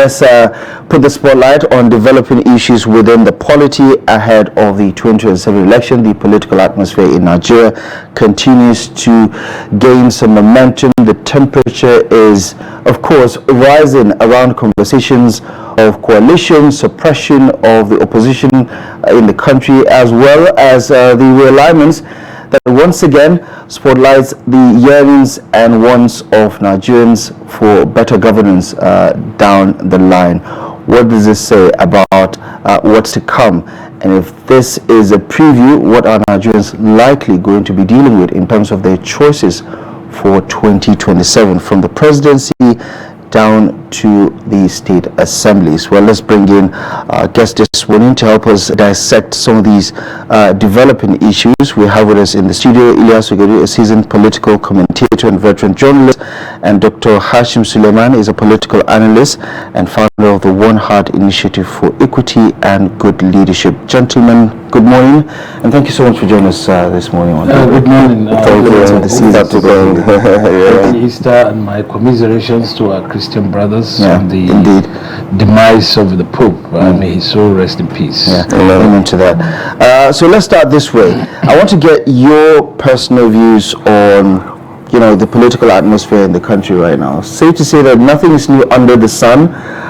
let's put the spotlight on developing issues within the polity ahead of the 2027 election. The political atmosphere in Nigeria continues to gain some momentum. The temperature is, of course, rising around conversations of coalition, suppression of the opposition in the country, as well as the realignments that once again spotlights the yearnings and wants of Nigerians for better governance down the line. What does this say about what's to come? And if this is a preview, what are Nigerians likely going to be dealing with in terms of their choices for 2027, from the presidency down to the state assemblies? Well, let's bring in our guest this morning to help us dissect some of these developing issues. We have with us in the studio Iliyasu, Gadu, a seasoned political commentator and veteran journalist, and Dr. Hashim Suleiman is a political analyst and founder of the One Heart Initiative for Equity and Good Leadership. Gentlemen, good morning, and thank you so much for joining us this morning. Good morning. Thank you. The season to go. Happy Easter, and my commiserations to our Christian brothers on the demise of the Pope. May his soul rest in peace. Amen to that. So let's start this way. I want to get your personal views on, the political atmosphere in the country right now. Safe to say that nothing is new under the sun,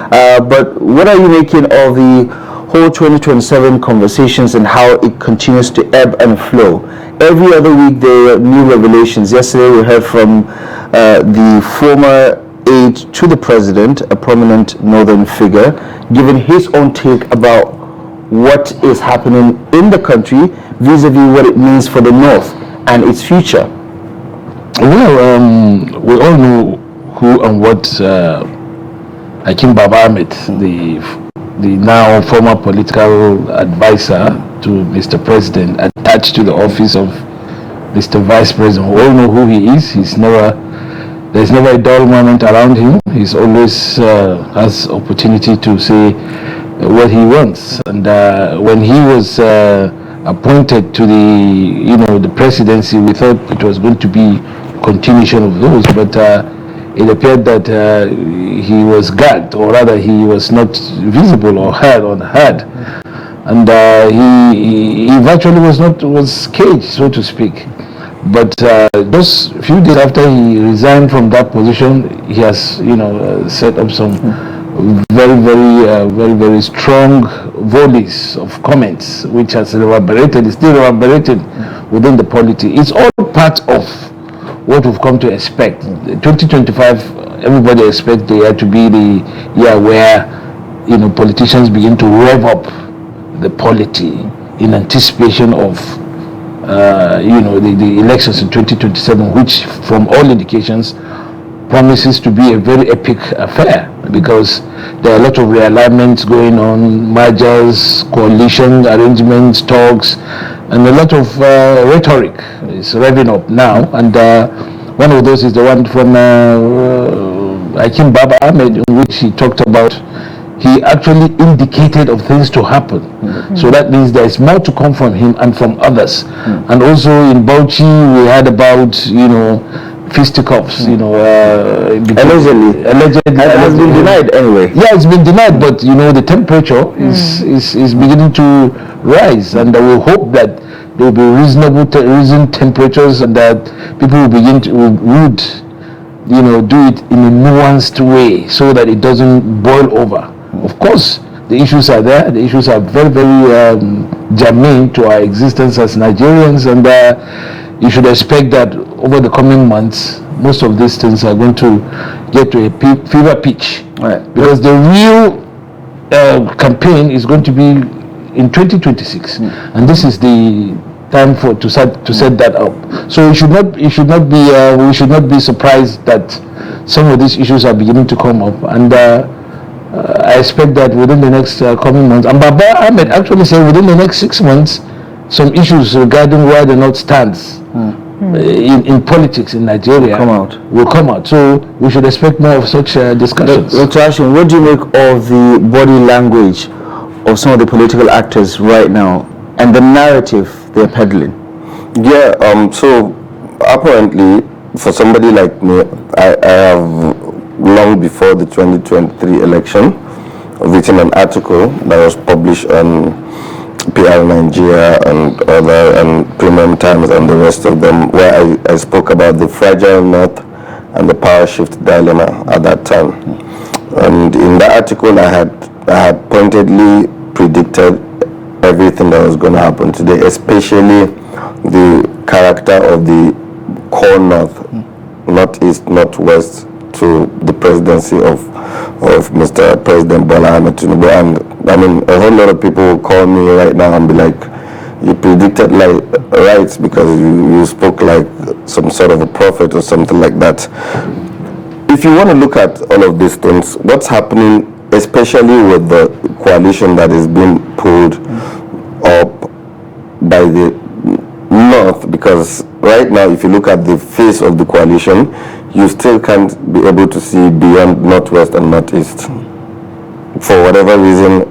but what are you making of the whole 2027 conversations and how it continues to ebb and flow? Every other week there are new revelations. Yesterday we heard from the former aide to the president, a prominent northern figure, giving his own take about what is happening in the country vis-a-vis what it means for the north and its future. Well, we all know who and what Hashim Ahmed, the now former political advisor to Mr. President, attached to the office of Mr. Vice President. We all know who he is. There's never a dull moment around him. He's always has opportunity to say what he wants. And when he was appointed to the presidency, we thought it was going to be continuation of those, but it appeared that he was gagged, or rather he was not visible or heard, and he virtually was caged, so to speak. But just a few days after he resigned from that position, he has set up some very strong volleys of comments, which has reverberated, is still reverberating within the polity. It's all part of what we've come to expect. 2025, everybody expects the year to be the year where politicians begin to rev up the polity in anticipation of the elections in 2027, which from all indications promises to be a very epic affair, because there are a lot of realignments going on, mergers, coalition arrangements, talks, and a lot of rhetoric is revving up now. And one of those is the one from Hashim Ahmed, in which he talked about, he actually indicated of things to happen. So that means there is more to come from him and from others. And also in Bauchi, we heard about, fisticuffs, allegedly. It has been denied anyway. Yeah, it's been denied, but the temperature is beginning to rise, and we hope that there will be reasoned temperatures, and that people will begin to would do it in a nuanced way so that it doesn't boil over. Of course, the issues are there. The issues are very germane to our existence as Nigerians, and you should expect that over the coming months, most of these things are going to get to a fever pitch. Right. Because the real campaign is going to be in 2026, and this is the time to set that up. So we should not be surprised that some of these issues are beginning to come up, and I expect that within the next coming months, and Baba Ahmed actually said within the next 6 months, some issues regarding where the North stands in politics in Nigeria will come out. So we should expect more of such discussions. Dr. Hashim, what do you make of the body language of some of the political actors right now and the narrative they're peddling? Yeah, so apparently for somebody like me, I have long before the 2023 election, written an article that was published on PR Nigeria and other and Premium Times and the rest of them, where I spoke about the fragile North and the power shift dilemma at that time. And in that article, I had pointedly predicted everything that was going to happen today, especially the character of the core North, Northeast, Northwest, to the presidency of Mr. President Bola Ahmed Tinubu. And I mean, a whole lot of people will call me right now and be like, you predicted like right because you spoke like some sort of a prophet or something like that. If you want to look at all of these things, what's happening, especially with the coalition that is being pulled up by the North, because right now, if you look at the face of the coalition, you still can't be able to see beyond Northwest and Northeast. For whatever reason,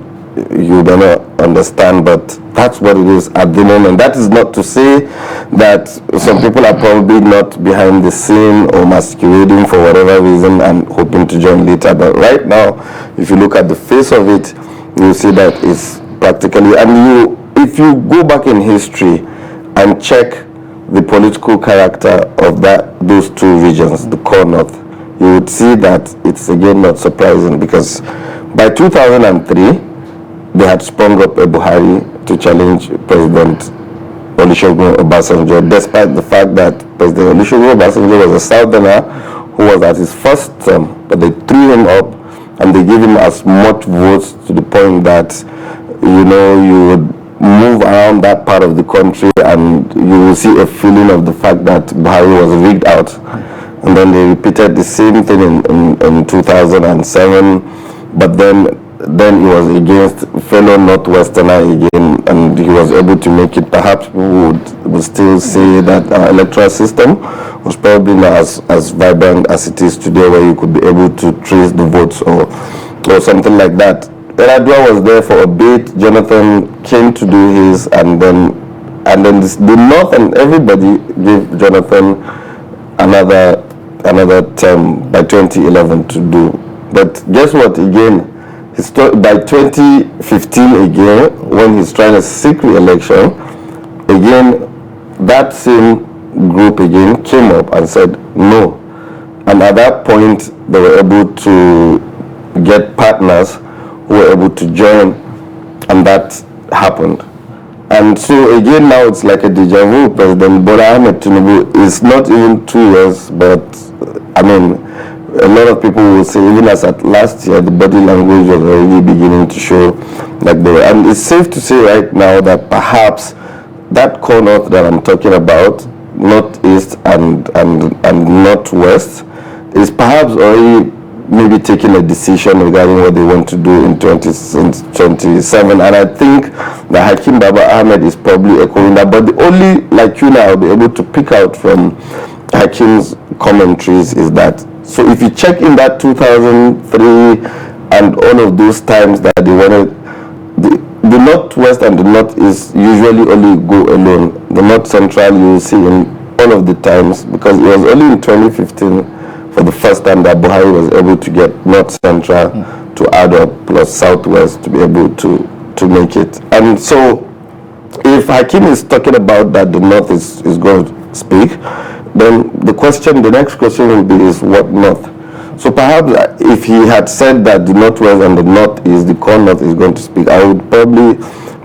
you don't understand, but that's what it is at the moment. That is not to say that some people are probably not behind the scene or masquerading for whatever reason and hoping to join later. But right now, if you look at the face of it, you see that it's practically, and if you go back in history and check the political character of those two regions, the core North, you would see that it's again not surprising, because by 2003 they had sprung up a Buhari to challenge President Olusegun Obasanjo, despite the fact that President Olusegun Obasanjo was a southerner who was at his first term, but they threw him up and they gave him as much votes to the point that, you know, you would move around that part of the country and you will see a feeling of the fact that Buhari was rigged out. And then they repeated the same thing in 2007, but then he was against fellow Northwesterner again, and he was able to make it. Perhaps people would still say that our electoral system was probably not as vibrant as it is today, where you could be able to trace the votes or something like that. Eradua was there for a bit. Jonathan came to do his, and then the North and everybody gave Jonathan another term by 2011 to do. But guess what? Again, by 2015 again, when he's trying to seek re-election, again that same group again came up and said no. And at that point, they were able to get partners who were able to join, and that happened. And so again now it's like a deja vu. President Bola Ahmed Tinubu is not even 2 years, but I mean, a lot of people will say even as at last year, the body language was already beginning to show like they were. And it's safe to say right now that perhaps that core North that I'm talking about, Northeast and Northwest, is perhaps already maybe taking a decision regarding what they want to do in 2027. And I think that Hakim Baba Ahmed is probably echoing that. But the only lacuna I'll be able to pick out from Hakim's commentaries is that, so if you check in that 2003 and all of those times that they wanted, the Northwest and the Northeast usually only go alone. The North Central you will see in all of the times, because it was only in 2015 for the first time that Buhari was able to get North Central to add up plus Southwest to be able to make it. And so if Hakim is talking about that the North is going to speak, then the next question will be is what North? So perhaps if he had said that the Northwest and the Northeast, the core North is going to speak, I would probably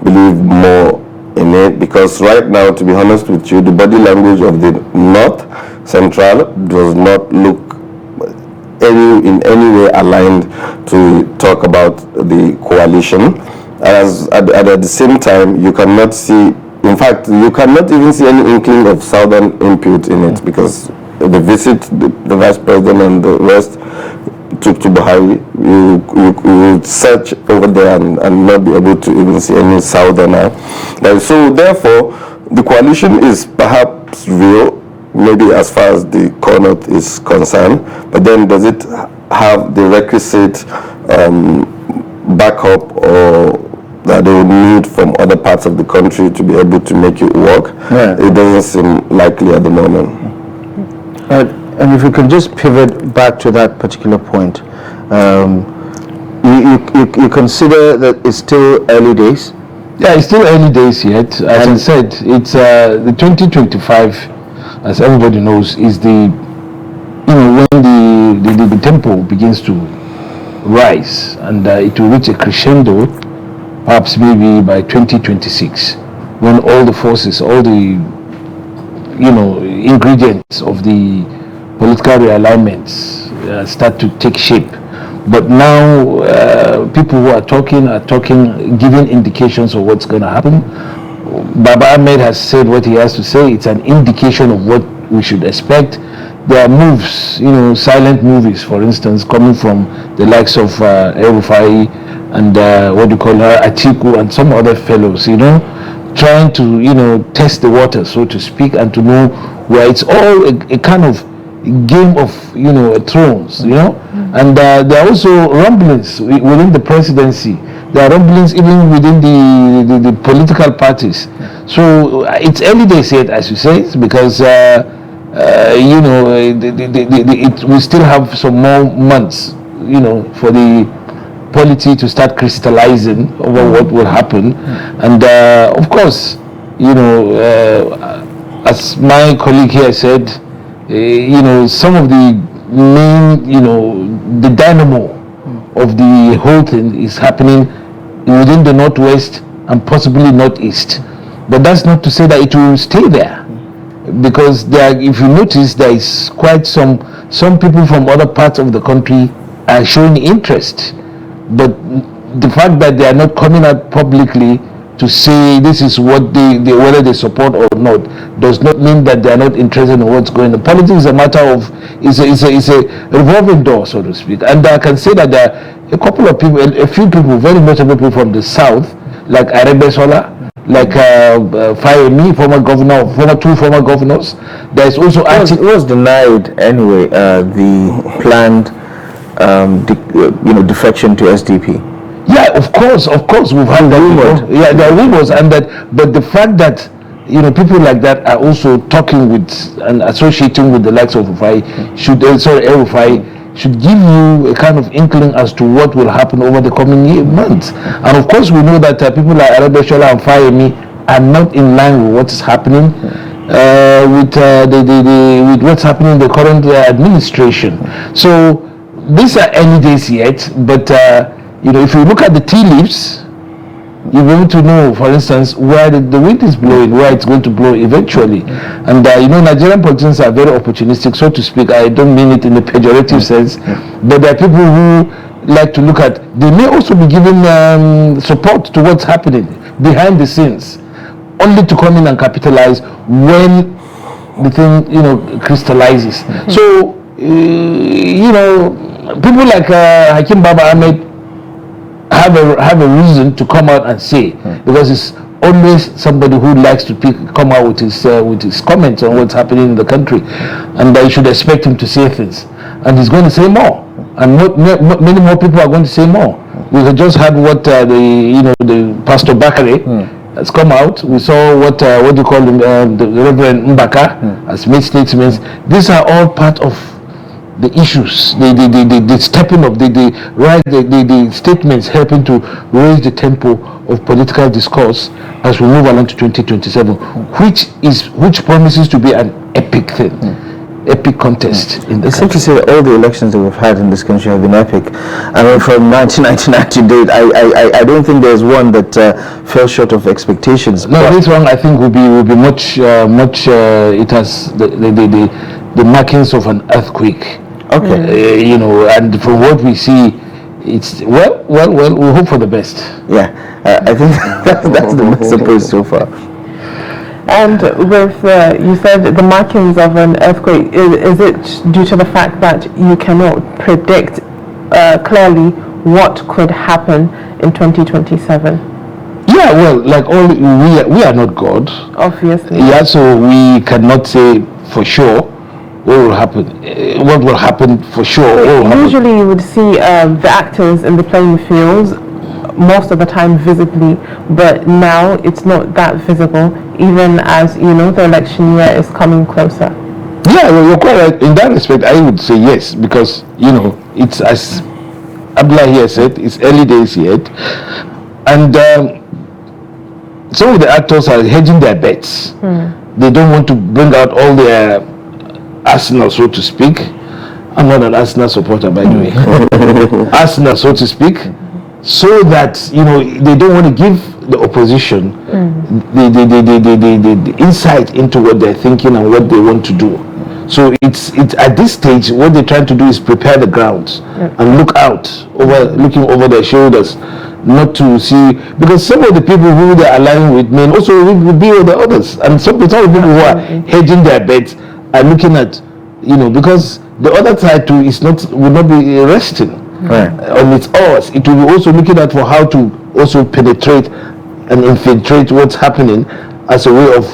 believe more in it, because right now, to be honest with you, the body language of the North Central does not look in any way aligned to talk about the coalition. As at the same time, you cannot see, in fact, you cannot even see any inkling of Southern input in it, because the visit the Vice President and the rest took to Buhari, you would search over there and not be able to even see any Southerner. So therefore, the coalition is perhaps real, maybe as far as the core North is concerned, but then does it have the requisite backup or that they would need from other parts of the country to be able to make it work? Yeah. It doesn't seem likely at the moment. And if you can just pivot back to that particular point, you consider that it's still early days? Yeah, it's still early days yet. As I said, it's the 2025, as everybody knows, is the when the tempo begins to rise, and it will reach a crescendo, perhaps maybe by 2026, when all the forces, all the ingredients of the political realignments start to take shape. But now people who are talking, giving indications of what's going to happen. Baba Ahmed has said what he has to say. It's an indication of what we should expect. There are moves, silent movies, for instance, coming from the likes of El-Rufai and Atiku and some other fellows, trying to, test the water, so to speak, and to know where it's all a kind of game of, thrones, and there are also rumblings within the presidency. There are rumblings even within the political parties. So it's early days yet, as you say, because we still have some more months, for the polity to start crystallizing over what will happen. And of course, as my colleague here said, some of the main, the dynamo of the whole thing is happening within the northwest and possibly northeast. But that's not to say that it will stay there, because if you notice, there is quite some people from other parts of the country are showing interest. But the fact that they are not coming out publicly to say this is what whether they support or not, does not mean that they are not interested in what's going on. Politics is a matter of, it's a revolving door, so to speak. And I can say that there are a couple of people, a few people, very notable people from the south, like Arebesola, like Fayemi, two former governors. There is also it was denied anyway, the planned defection to SDP. Yeah, of course, we've had that rumor. Yeah, there are rumors, but the fact that people like that are also talking with and associating with the likes of El-Rufai should give you a kind of inkling as to what will happen over the coming months. And of course, we know that people like Arebeshola and Fayemi are not in line with what is happening with what's happening in the current administration. So these are early days yet, but if you look at the tea leaves, you'll be able to know, for instance, where the wind is blowing, where it's going to blow eventually. And Nigerian politicians are very opportunistic, so to speak. I don't mean it in a pejorative sense, but there are people who like to look at, they may also be giving support to what's happening behind the scenes, only to come in and capitalize when the thing, crystallizes. So, people like Hakim Baba Ahmed have a reason to come out and say, because it's always somebody who likes to come out with his comments on what's happening in the country, and you should expect him to say things, and he's going to say more, and many more people are going to say more. We have just had what the Pastor Bakare has come out. We saw what do you call him, the Reverend Mbaka has made statements. These are all part of the issues, the stepping up, the statements helping to raise the tempo of political discourse as we move along to 2027, which promises to be an epic thing, epic contest in the country. It's safe to say that all the elections that we've had in this country have been epic. I mean, from 1999 to date, I don't think there's one that fell short of expectations. No, this one I think will be much. It has the markings of an earthquake. Okay. And from what we see, it's well. We hope for the best. Yeah, I think that's the best approach so far. And with you said the markings of an earthquake, is it due to the fact that you cannot predict clearly what could happen in 2027? Yeah, well, like all we are not God, obviously. Yeah, so we cannot say for sure what will happen. What will happen for sure? Usually, you would see the actors in the playing fields most of the time visibly, but now it's not that visible, even as the election year is coming closer. Yeah, well, you're quite right. In that respect, I would say yes, because, it's, as Abdullah here said, it's early days yet. And some of the actors are hedging their bets. They don't want to bring out all their arsenal, so to speak. I'm not an Arsenal supporter, by the way. Arsenal, so to speak. So that, they don't want to give the opposition the insight into what they're thinking and what they want to do. So it's at this stage, what they're trying to do is prepare the grounds and looking over their shoulders, not to see, because some of the people who they're aligning with may also be with the others, and some of the people who are hedging their bets are looking at, because the other side too will not be resting on its oars. It will be also looking at for how to also penetrate and infiltrate what's happening as a way of,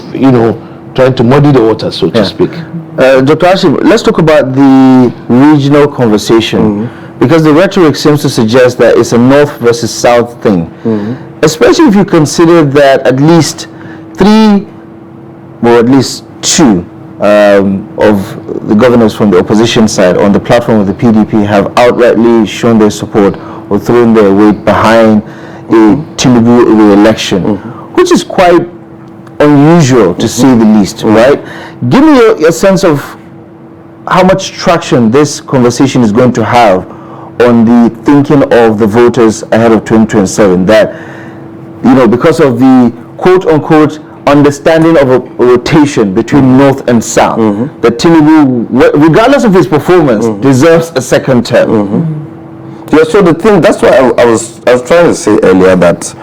trying to muddy the water, so to speak. Dr. Hashim, let's talk about the regional conversation, because the rhetoric seems to suggest that it's a north versus south thing, especially if you consider that at least two of the governors from the opposition side on the platform of the PDP have outrightly shown their support or thrown their weight behind a tinubu re-election, which is quite unusual to say the least, right? Give me a sense of how much traction this conversation is going to have on the thinking of the voters ahead of 2027, that, because of the quote-unquote understanding of a rotation between north and south, that Tinubu, regardless of his performance, deserves a second term. Yeah, so that's why I was trying to say earlier that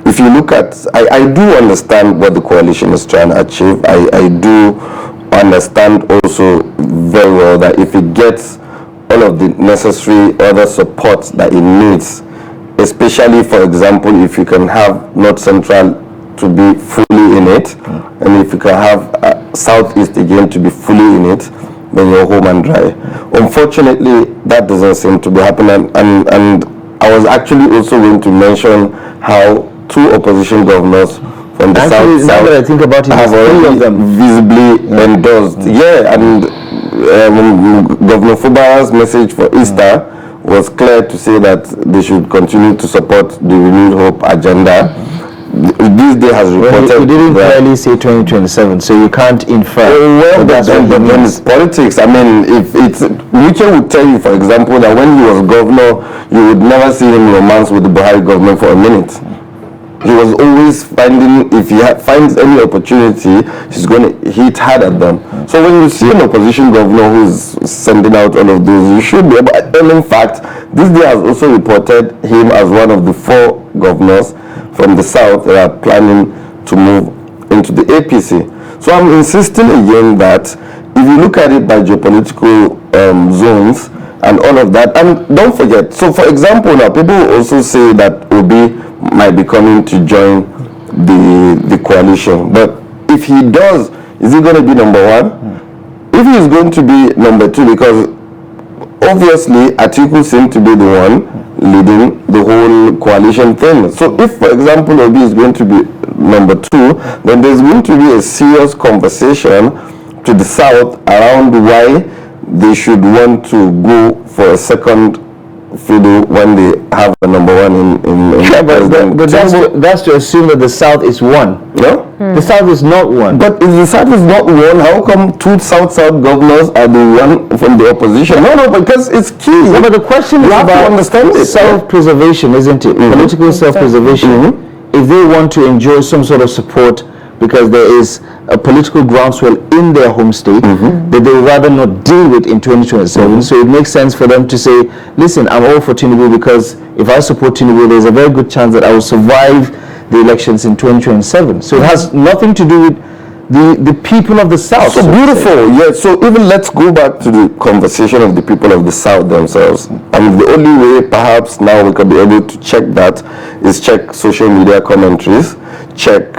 if you look at, I do understand what the coalition is trying to achieve. I do understand also very well that if it gets all of the necessary other support that it needs, especially, for example, if you can have North Central to be fully in it, and if you can have Southeast again to be fully in it, then you're home and dry. Unfortunately, that doesn't seem to be happening, and I was actually also going to mention how two opposition governors from the Actually, south now that I think about it, have already visibly endorsed. And Governor Fubara's message for Easter was clear to say that they should continue to support the Renewed Hope agenda. This day has reported. He didn't clearly say 2027, so you can't infer. But then it's politics. I mean, if it's Richard would tell you, for example, that when he was governor, you would never see him romance with the Buhari government for a minute. He was always finding, if he finds any opportunity, he's going to hit hard at them. So when you see an opposition governor who's sending out all of those, you should be able. And in fact, this day has also reported him as one of the 4 governors from the south that are planning to move into the APC. So I'm insisting again that if you look at it by geopolitical zones and all of that, and don't forget, so for example now, people will also say that Obi might be coming to join the coalition, but if he does, is he going to be number 1? If he is going to be number 2, because obviously Atiku seemed to be the one leading the whole coalition thing. So if, for example, Obi is going to be number 2, then there's going to be a serious conversation to the south around why they should want to go for a second fiddle when they have a number 1 in Yeah, but that's to assume that the south is one. No? The south is not one. But if the south is not one, how come 2 south governors are the one from the opposition? No, because it's key. Yeah, but the question is about self-preservation, isn't it? Political self-preservation. If they want to enjoy some sort of support because there is a political groundswell in their home state that they would rather not deal with in 2027. So it makes sense for them to say, listen, I'm all for Tinubu because if I support Tinubu, there's a very good chance that I will survive the elections in 2027. So it has nothing to do with the people of the South. So beautiful, yeah. So even let's go back to the conversation of the people of the South themselves. And the only way perhaps now we can be able to check that is check social media commentaries, check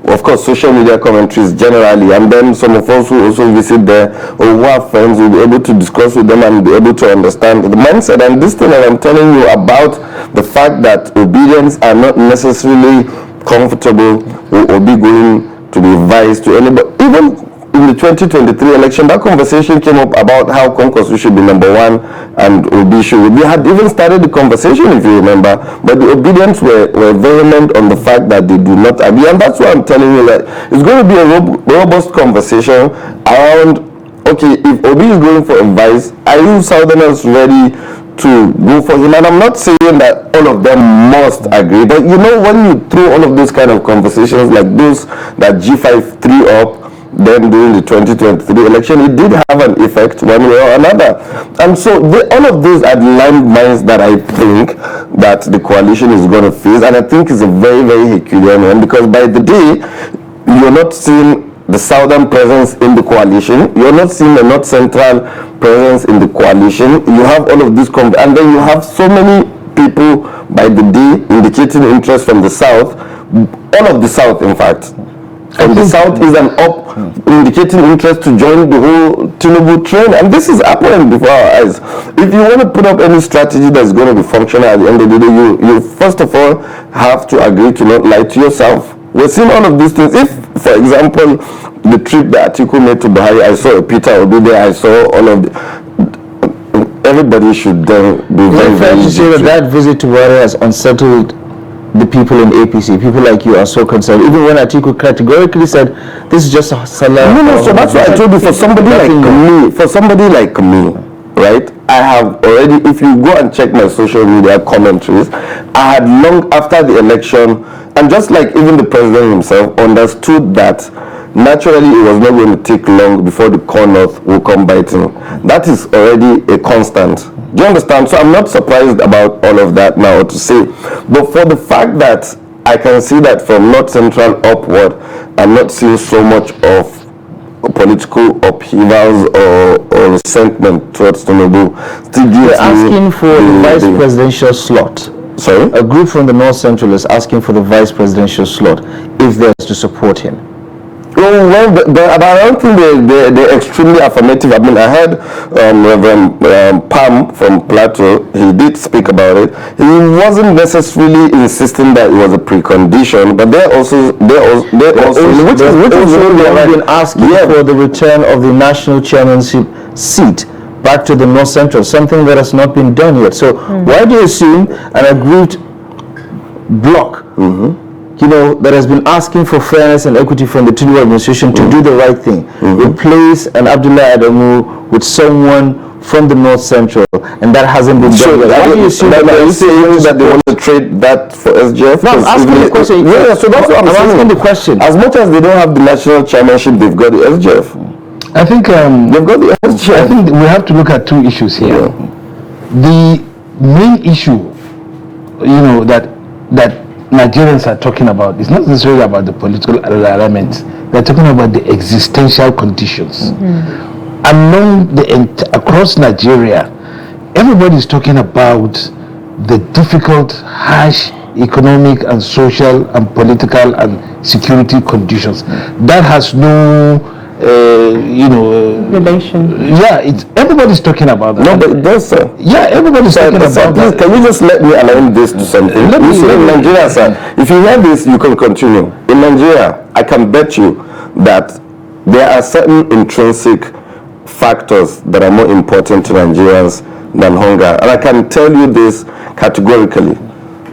of course social media commentaries generally, and then some of us who also visit there or who have friends will be able to discuss with them and be able to understand the mindset. And this thing that I'm telling you about the fact that obedience are not necessarily comfortable or be going to be advised to anybody. Even in the 2023 election, that conversation came up about how Kwankwaso should be number one and Obi should. We had even started the conversation, if you remember, but the Obedients were vehement on the fact that they do not agree, and that's why I'm telling you that it's going to be a robust conversation around, okay, if Obi is going for advice, are you Southerners ready to go for him? And I'm not saying that all of them must agree, but you know, when you throw all of those kind of conversations like those that G5 threw up then during the 2023 election, it did have an effect one way or another. And so all of those are the landmines that I think that the coalition is going to face, and I think it's a very, very Herculean one, because by the day, you're not seeing the southern presence in the coalition, you're not seeing the north central presence in the coalition, you have all of this and then you have so many people by the day indicating interest from the south, all of the south in fact. From the south is an up indicating interest to join the whole tinubu train, and this is happening before our eyes. If you want to put up any strategy that's going to be functional at the end of the day, you first of all have to agree to not lie to yourself. We're seeing all of these things. If, for example, the trip that Atiku made to Buhari, I saw Peter Obi there, I saw all of everybody should then be very, fair to say that visit to Buhari has unsettled the people in APC. People like you are so concerned. Even when Atiku categorically said, this is just a salah. No, so that's why I told you, for somebody like me, right? I have already, if you go and check my social media commentaries, I had long after the election, and just like even the president himself understood that naturally it was not going to take long before the core north will come biting. That is already a constant. Do you understand? So I'm not surprised about all of that now to say. But for the fact that I can see that from north central upward, I'm not seeing so much of political upheavals or resentment towards Tinubu. They're asking for the vice presidential slot. Sorry? A group from the North Central is asking for the vice presidential slot if there's to support him. Well, but I don't think they're extremely affirmative. I mean, I heard Reverend Pam from Plateau, he did speak about it. He wasn't necessarily insisting that it was a precondition, but they're also which is been asking for the return of the national chairmanship seat back to the North Central, something that has not been done yet. So why do you assume an aggrieved bloc that has been asking for fairness and equity from the Tinubu administration to do the right thing, replace an Abdullah Adamu with someone from the North Central, and that hasn't been done yet? Why do you assume that they want to trade that for SGF? No, I'm asking the question. Yeah, so that's what I'm asking the question. As much as they don't have the national chairmanship, they've got the SGF. I think they've got the SGF. I think we have to look at two issues here. Yeah. The main issue, that Nigerians are talking about is not necessarily about the political alignment. They're talking about the existential conditions. Among across Nigeria, everybody is talking about the difficult, harsh economic and social and political and security conditions. That has no relation. Yeah, everybody's talking about that. No, but it does, sir. Yeah, everybody's talking about that. Can you just let me align this to something? In Nigeria, sir, if you hear this, you can continue. In Nigeria, I can bet you that there are certain intrinsic factors that are more important to Nigerians than hunger. And I can tell you this categorically.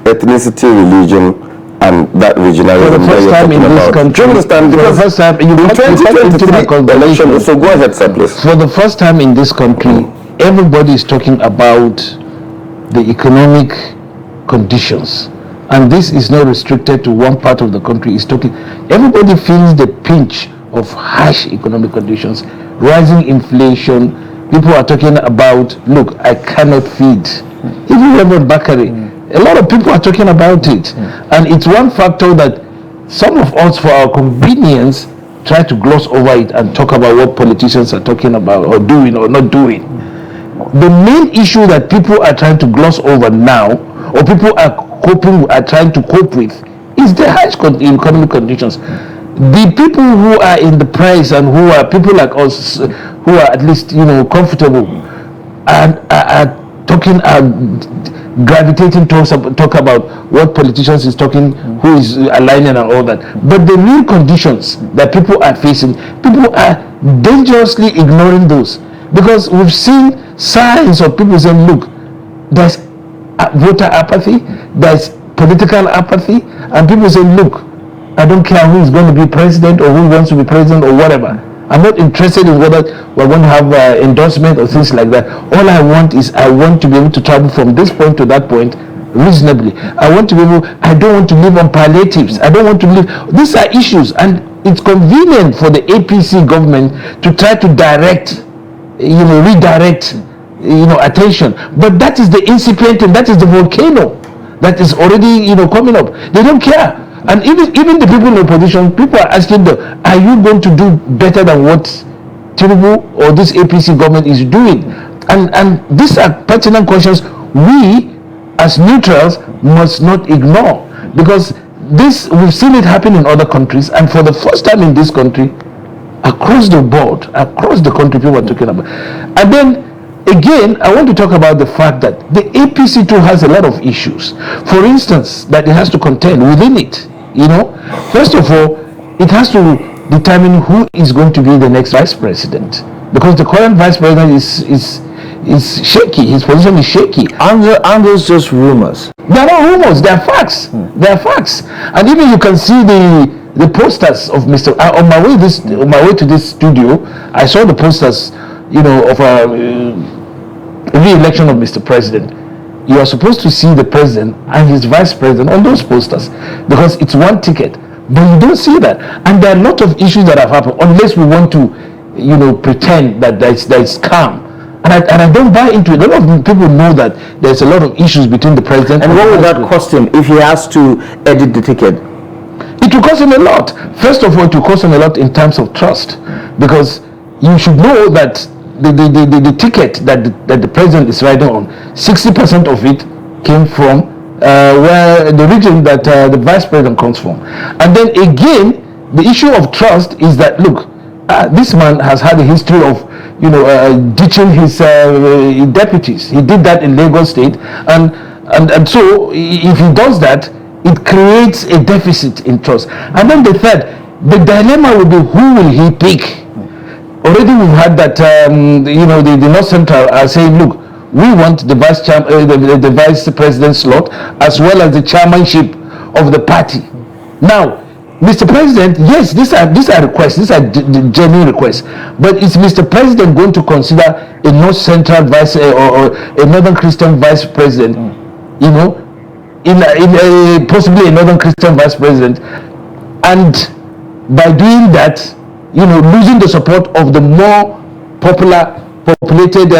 Ethnicity, religion, and that regionalism. For the first time in this country, do you understand? Because for the first time, in 2023 election, so go ahead, sir, please. For the first time in this country, everybody is talking about the economic conditions, and this is not restricted to one part of the country. Everybody feels the pinch of harsh economic conditions, rising inflation. People are talking about, look, I cannot feed. Even Reverend Bakari, a lot of people are talking about it, and it's one factor that some of us, for our convenience, try to gloss over it and talk about what politicians are talking about or doing or not doing. The main issue that people are trying to gloss over now, or people are trying to cope with, is the harsh economic conditions. The people who are in the price and who are people like us, who are at least comfortable, and are talking. gravitating towards talk about what politicians is talking, who is aligning and all that. But the real conditions that people are facing, people are dangerously ignoring those, because we've seen signs of people saying, look, there's voter apathy, there's political apathy, and people say, look, I don't care who is going to be president or who wants to be president or whatever. I'm not interested in whether we're going to have endorsement or things like that. All I want is I want to be able to travel from this point to that point reasonably. I want to be able, I don't want to live on palliatives. I don't want to live, these are issues, and it's convenient for the APC government to try to direct, redirect, attention. But that is the incipient and that is the volcano that is already, coming up. They don't care. And even the people in opposition, people are asking them, are you going to do better than what tinubu or this APC government is doing? And these are pertinent questions we as neutrals must not ignore, because this, we've seen it happen in other countries, and for the first time in this country, across the board, across the country, people are talking about. And then again, I want to talk about the fact that the APC too has a lot of issues. For instance, that it has to contend within it. First of all, it has to determine who is going to be the next vice president, because the current vice president is shaky. His position is shaky. Aren't those just rumors? They are not rumors. They are facts. They are facts. And even you can see the posters of Mr. On my way to this studio, I saw the posters, of a re-election of Mr. President. You are supposed to see the president and his vice president on those posters, because it's one ticket. But you don't see that. And there are a lot of issues that have happened, unless we want to, pretend that it's calm. And I don't buy into it. A lot of people know that there's a lot of issues between the president and what would that cost him if he has to edit the ticket? It will cost him a lot. First of all, it will cost him a lot in terms of trust, because you should know that the ticket that the president is riding on, 60% of it came from where the region that the vice president comes from. And then again, the issue of trust is that, look, this man has had a history of ditching his deputies. He did that in Lagos State, and so if he does that, it creates a deficit in trust. And then the third, the dilemma will be, who will he pick? Already we've had that, the North Central are saying, look, we want the the vice president slot as well as the chairmanship of the party. Now, Mr. President, yes, these are requests, these are genuine requests, but is Mr. President going to consider a North Central vice or a Northern Christian vice president, possibly a Northern Christian vice president, and by doing that, losing the support of the more populated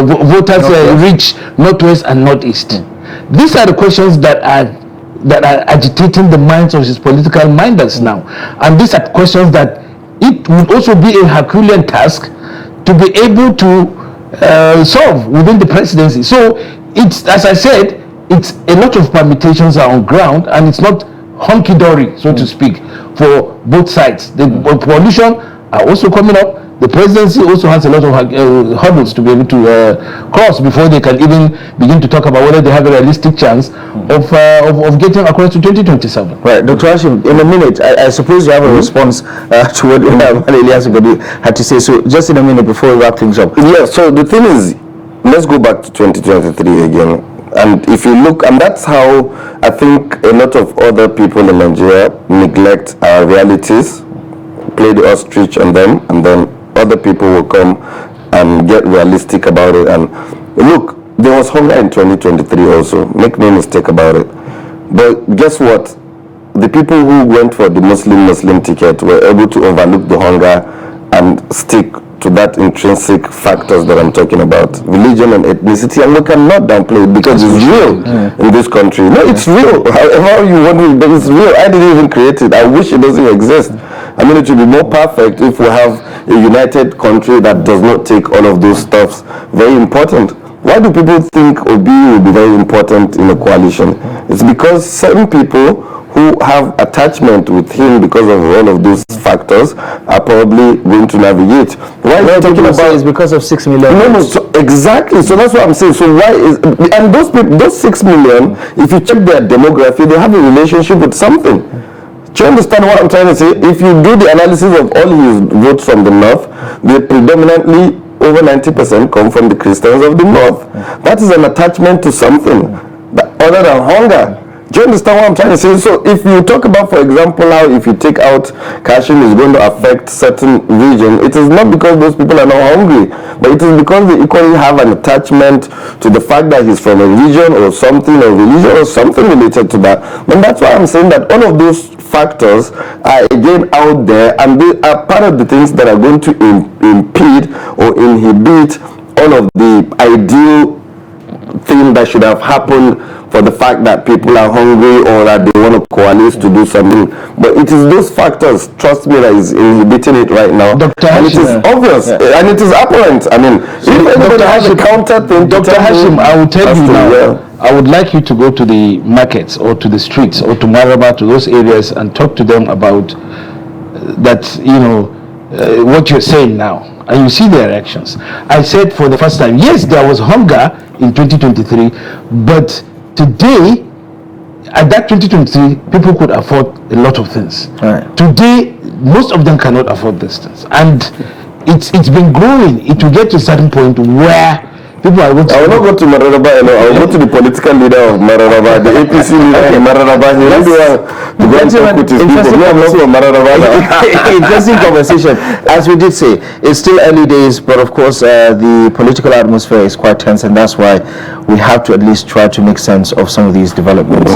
voters, rich Northwest and Northeast. These are the questions that are agitating the minds of his political minders now, and these are questions that it would also be a Herculean task to be able to solve within the presidency. So it's, as I said, it's a lot of permutations are on ground, and it's not hunky-dory, so to speak, for both sides. The coalition are also coming up. The presidency also has a lot of hurdles to be able to cross before they can even begin to talk about whether they have a realistic chance of getting across to 2027. Right, Dr. Hashim, in a minute, I suppose you have a response to what Iliyasu had to say. So just in a minute before we wrap things up. Yeah, so the thing is, let's go back to 2023 again. And if you look, and that's how I think a lot of other people in Nigeria neglect our realities, play the ostrich on them, and then other people will come and get realistic about it. And look, there was hunger in 2023 also, make no mistake about it. But guess what? The people who went for the Muslim ticket were able to overlook the hunger and stick to that intrinsic factors that I'm talking about, religion and ethnicity, and we cannot downplay it because it's real in this country. No, it's real. However you want it, but it's real. I didn't even create it. I wish it doesn't exist. I mean, it would be more perfect if we have a united country that does not take all of those stuffs very important. Why do people think Obi will be very important in a coalition? It's because certain people who have attachment with him because of all of those factors are probably going to navigate. Why are you talking about? Is because of 6 million. No, so exactly. So that's what I'm saying. So why is, and those people, those 6 million, if you check their demography, they have a relationship with something. Do you understand what I'm trying to say? If you do the analysis of all his votes from the north, they predominantly, over 90%, come from the Christians of the north. That is an attachment to something other than hunger. Do you understand what I'm trying to say? So if you talk about, for example, how if you take out Hashim is going to affect certain region, it is not because those people are not hungry, but it is because they equally have an attachment to the fact that he's from a region or something, or religion or something related to that. And that's why I'm saying that all of those factors are again out there, and they are part of the things that are going to impede or inhibit all of the ideal thing that should have happened for the fact that people are hungry or that they want to coalesce to do something. But it is those factors, trust me, that is inhibiting it right now. Dr. And Hashim, it is obvious and it is apparent. I mean, if anybody has a counter thing, Dr. Hashim, I will tell you now, I would like you to go to the markets or to the streets or to Maraba, to those areas, and talk to them about that, what you're saying now. And you see their reactions. I said for the first time, yes, there was hunger in 2023, but today, at that 2023, people could afford a lot of things. Right. Today, most of them cannot afford these things, and it's been growing. It will get to a certain point where people are going to... I will not go to Mararaba, I will go to the political leader of Mararaba, the APC leader of Mararaba. He really wants to go and talk with his people. No, I'm not from Mararaba. Interesting conversation. As we did say, it's still early days, but of course the political atmosphere is quite tense, and that's why we have to at least try to make sense of some of these developments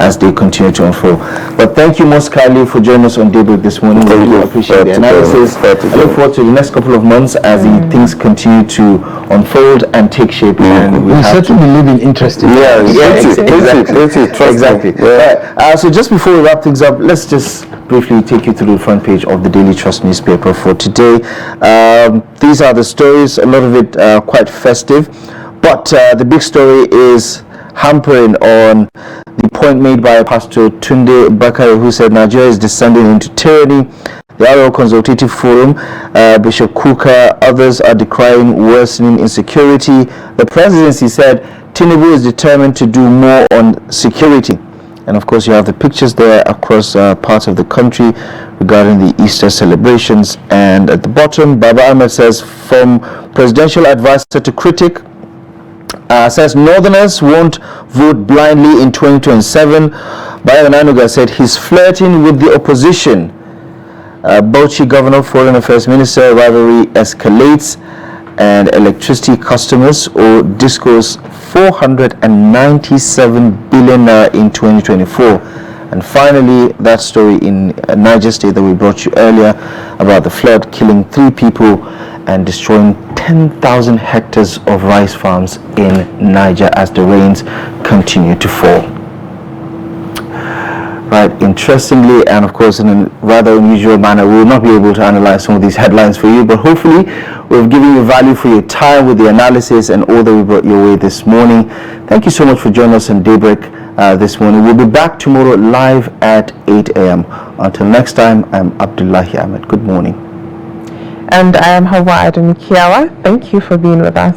as they continue to unfold. But thank you most kindly for joining us on Daybreak this morning. We really appreciate the analysis. I look forward to the next couple of months as the things continue to unfold and take shape. And we certainly live in interesting. Exactly. Yeah. So just before we wrap things up, let's just briefly take you through the front page of the Daily Trust newspaper for today. These are the stories, a lot of it quite festive, but the big story is hampering on the point made by Pastor Tunde Bakare, who said Nigeria is descending into tyranny. The Aro Consultative Forum, Bishop Kuka, others are decrying worsening insecurity. The presidency said Tinubu is determined to do more on security. And of course, you have the pictures there across parts of the country regarding the Easter celebrations. And at the bottom, Baba Ahmed says, from presidential advisor to critic, says Northerners won't vote blindly in 2027. Bayo Nanuga said he's flirting with the opposition. Bauchi Governor, Foreign Affairs Minister, rivalry escalates, and electricity customers owe discos 497 billion in 2024. And finally, that story in Niger State that we brought you earlier about the flood killing 3 people and destroying 10,000 hectares of rice farms in Niger as the rains continue to fall. Right, interestingly, and of course in a rather unusual manner, we will not be able to analyze some of these headlines for you, but hopefully we've given you value for your time with the analysis and all that we brought your way this morning. Thank you so much for joining us on Daybreak this morning. We'll be back tomorrow live at 8 a.m. Until next time, I'm Abdullahi Ahmed. Good morning. And I am Hawa Adamikiawa. Thank you for being with us.